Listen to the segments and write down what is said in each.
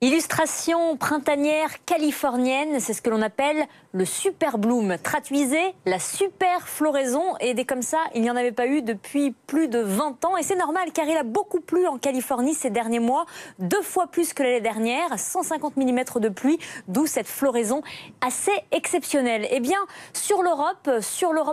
Illustration printanière californienne, c'est ce que l'on appelle le super bloom. Traduisez la super floraison. Et des comme ça, il n'y en avait pas eu depuis plus de 20 ans. Et c'est normal car il a beaucoup plu en Californie ces derniers mois. 2 fois plus que l'année dernière, 150 mm de pluie, d'où cette floraison assez exceptionnelle. Eh bien, sur l'Europe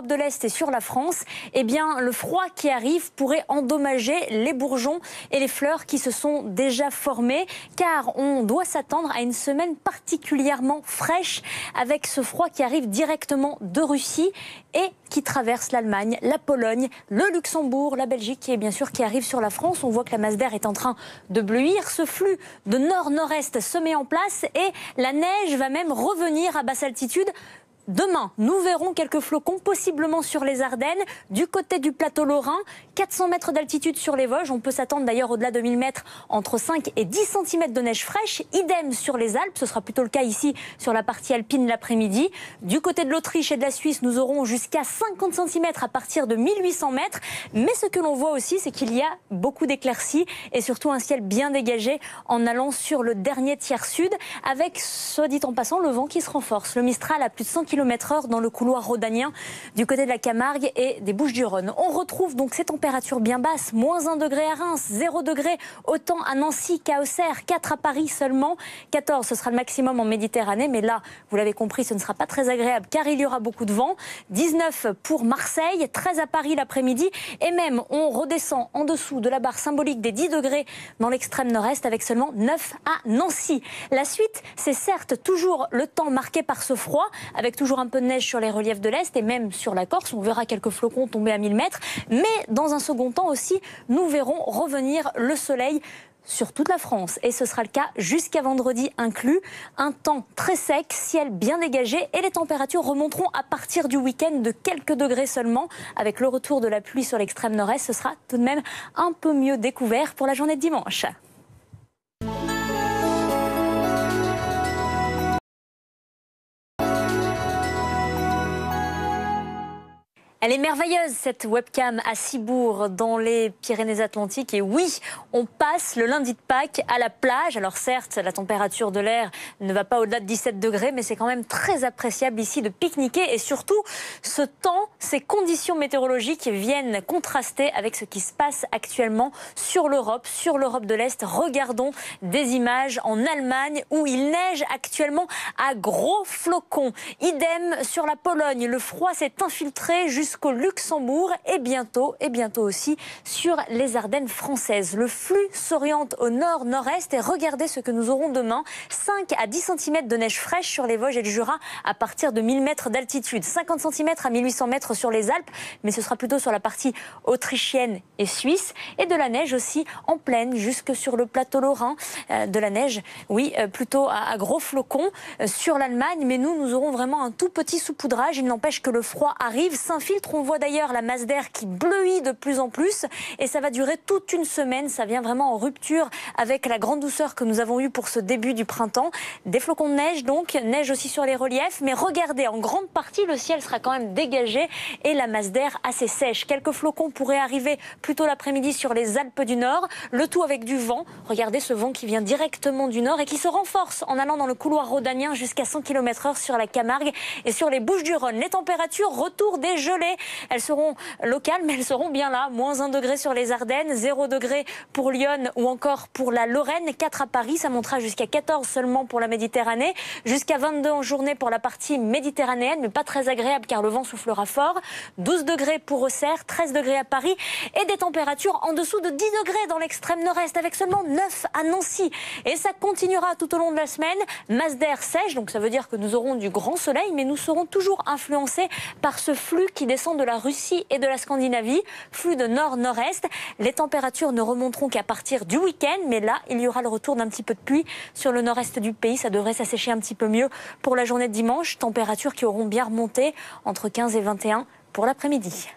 de l'Est et sur la France, eh bien, le froid qui arrive pourrait endommager les bourgeons et les fleurs qui se sont déjà formés. Car on doit s'attendre à une semaine particulièrement fraîche avec ce froid qui arrive directement de Russie et qui traverse l'Allemagne, la Pologne, le Luxembourg, la Belgique et bien sûr qui arrive sur la France. On voit que la masse d'air est en train de bleuir. Ce flux de nord-nord-est se met en place et la neige va même revenir à basse altitude. Demain, nous verrons quelques flocons, possiblement sur les Ardennes, du côté du plateau lorrain, 400 mètres d'altitude sur les Vosges. On peut s'attendre d'ailleurs au-delà de 1000 mètres, entre 5 et 10 cm de neige fraîche. Idem sur les Alpes, ce sera plutôt le cas ici sur la partie alpine l'après-midi. Du côté de l'Autriche et de la Suisse, nous aurons jusqu'à 50 cm à partir de 1800 mètres. Mais ce que l'on voit aussi, c'est qu'il y a beaucoup d'éclaircies et surtout un ciel bien dégagé en allant sur le dernier tiers sud, avec, soit dit en passant, le vent qui se renforce. Le Mistral à plus de 100 km/h dans le couloir rhodanien du côté de la Camargue et des Bouches-du-Rhône. On retrouve donc ces températures bien basses, moins 1 degré à Reims, 0 degré autant à Nancy qu'à Auxerre, 4 à Paris seulement, 14 ce sera le maximum en Méditerranée, mais là, vous l'avez compris, ce ne sera pas très agréable car il y aura beaucoup de vent, 19 pour Marseille, 13 à Paris l'après-midi et même on redescend en dessous de la barre symbolique des 10 degrés dans l'extrême nord-est avec seulement 9 à Nancy. La suite, c'est certes toujours le temps marqué par ce froid, avec toujours un peu de neige sur les reliefs de l'Est et même sur la Corse. On verra quelques flocons tomber à 1000 mètres. Mais dans un second temps aussi, nous verrons revenir le soleil sur toute la France. Et ce sera le cas jusqu'à vendredi inclus. Un temps très sec, ciel bien dégagé et les températures remonteront à partir du week-end de quelques degrés seulement. Avec le retour de la pluie sur l'extrême nord-est, ce sera tout de même un peu mieux découvert pour la journée de dimanche. Elle est merveilleuse cette webcam à Cibourg dans les Pyrénées-Atlantiques et oui, on passe le lundi de Pâques à la plage. Alors certes, la température de l'air ne va pas au-delà de 17 degrés, mais c'est quand même très appréciable ici de pique-niquer et surtout ce temps, ces conditions météorologiques viennent contraster avec ce qui se passe actuellement sur l'Europe de l'Est. Regardons des images en Allemagne où il neige actuellement à gros flocons. Idem sur la Pologne, le froid s'est infiltré jusqu'au Luxembourg et bientôt aussi sur les Ardennes françaises. Le flux s'oriente au nord-nord-est et regardez ce que nous aurons demain. 5 à 10 cm de neige fraîche sur les Vosges et le Jura à partir de 1000 mètres d'altitude. 50 cm à 1800 mètres sur les Alpes, mais ce sera plutôt sur la partie autrichienne et suisse. Et de la neige aussi en plaine jusque sur le plateau lorrain. De la neige, oui, plutôt à gros flocons sur l'Allemagne. Mais nous aurons vraiment un tout petit saupoudrage. Il n'empêche que le froid arrive, s'infiltre. On voit d'ailleurs la masse d'air qui bleuit de plus en plus et ça va durer toute une semaine. Ça vient vraiment en rupture avec la grande douceur que nous avons eue pour ce début du printemps. Des flocons de neige donc, neige aussi sur les reliefs. Mais regardez, en grande partie, le ciel sera quand même dégagé et la masse d'air assez sèche. Quelques flocons pourraient arriver plutôt l'après-midi sur les Alpes du Nord. Le tout avec du vent. Regardez ce vent qui vient directement du nord et qui se renforce en allant dans le couloir rhodanien jusqu'à 100 km/h sur la Camargue et sur les Bouches-du-Rhône. Les températures, retour des gelées. Elles seront locales, mais elles seront bien là. Moins 1 degré sur les Ardennes, 0 degré pour Lyon ou encore pour la Lorraine, 4 à Paris. Ça montera jusqu'à 14 seulement pour la Méditerranée, jusqu'à 22 en journée pour la partie méditerranéenne, mais pas très agréable car le vent soufflera fort. 12 degrés pour Auxerre, 13 degrés à Paris et des températures en dessous de 10 degrés dans l'extrême nord-est avec seulement 9 à Nancy. Et ça continuera tout au long de la semaine. Masse d'air sèche, donc ça veut dire que nous aurons du grand soleil, mais nous serons toujours influencés par ce flux qui descend de la Russie et de la Scandinavie, flux de nord-nord-est. Les températures ne remonteront qu'à partir du week-end, mais là, il y aura le retour d'un petit peu de pluie sur le nord-est du pays. Ça devrait s'assécher un petit peu mieux pour la journée de dimanche. Températures qui auront bien remonté entre 15 et 21 pour l'après-midi.